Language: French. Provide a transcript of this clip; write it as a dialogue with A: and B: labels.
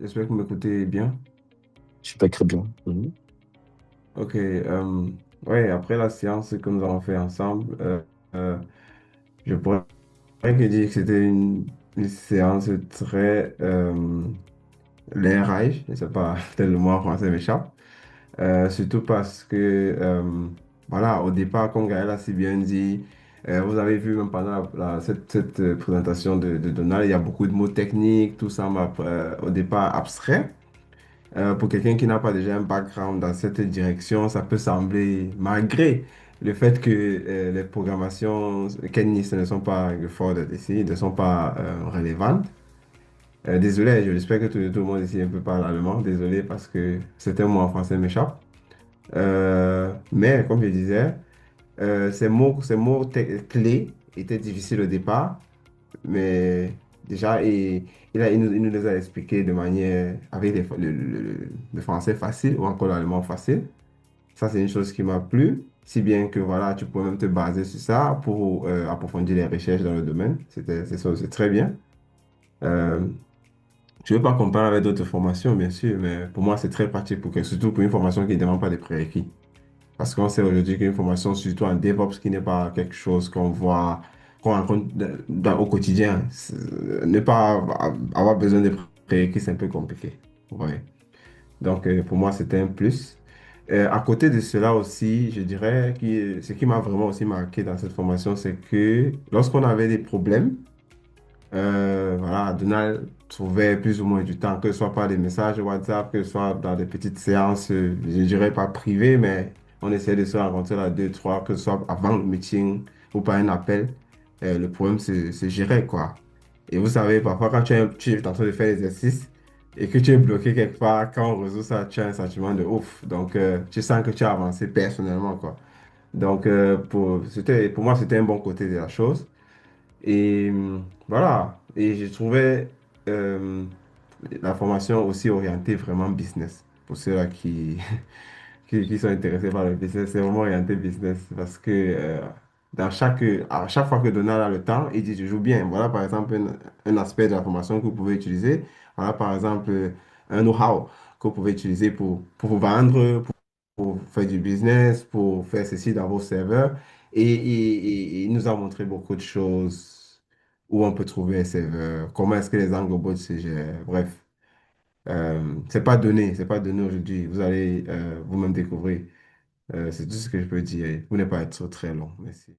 A: J'espère que vous m'écoutez bien.
B: Super, très bien. Mhm.
A: Ok, ouais, après la séance que nous avons fait ensemble, euh, je pourrais que dire que c'était une séance très l'aérage, je sais pas, peut-être le mot en français m'échappe. Surtout parce que, voilà, au départ, comme Gaël a si bien dit, vous avez vu même pendant cette présentation de Donald, il y a beaucoup de mots techniques, tout ça m'a au départ abstrait. Pour quelqu'un qui n'a pas déjà un background dans cette direction, ça peut sembler, malgré le fait que les programmations Kennis ne sont pas fort ici, ne sont pas relevantes. Désolé, j'espère que tout le monde ici un peu parle allemand. Désolé parce que certains mots en français m'échappent. Mais comme je disais, clés étaient difficiles au départ, mais déjà, il nous les a expliqués de manière, avec le français facile ou encore l'allemand facile. Ça, c'est une chose qui m'a plu, si bien que voilà, tu peux même te baser sur ça pour approfondir les recherches dans le domaine. C'est très bien. Euh, je ne veux pas comparer avec d'autres formations, bien sûr, mais pour moi, c'est très pratique, surtout pour une formation qui ne demande pas de prérequis. Parce qu'on sait aujourd'hui qu'une formation, surtout en DevOps, qui n'est pas quelque chose qu'on voit, qu'on rencontre au quotidien, ne pas avoir besoin de prérequis, c'est un peu compliqué. Ouais. Donc, pour moi, c'était un plus. À côté de cela aussi, je dirais que ce qui m'a vraiment aussi marqué dans cette formation, c'est que lorsqu'on avait des problèmes, voilà, Donald trouvait plus ou moins du temps, que ce soit par des messages WhatsApp, que ce soit dans des petites séances, je dirais pas privées, mais on essayait de se rencontrer là deux, trois, que ce soit avant le meeting ou par un appel. Le problème se gérait, quoi. Et vous savez, parfois, quand tu es en train de faire l'exercice et que tu es bloqué quelque part, quand on résout ça, tu as un sentiment de ouf. Donc, tu sens que tu as avancé personnellement, quoi. Donc, pour moi, c'était un bon côté de la chose. Et voilà. Et je trouvais euh, la formation aussi orientée vraiment business. Pour ceux-là qui sont intéressés par le business, c'est vraiment orienté business. Parce que à chaque fois que Donald a le temps, il dit toujours bien. Voilà par exemple un aspect de la formation que vous pouvez utiliser. Voilà par exemple un know-how que vous pouvez utiliser pour vous vendre, pour faire du business, pour faire ceci dans vos serveurs. Et il nous a montré beaucoup de choses où on peut trouver un serveur, comment est-ce que les Anglo-bots se gèrent. Bref, c'est pas donné aujourd'hui. Vous allez vous-même découvrir. C'est tout ce que je peux dire. Vous n'êtes pas être très long. Merci.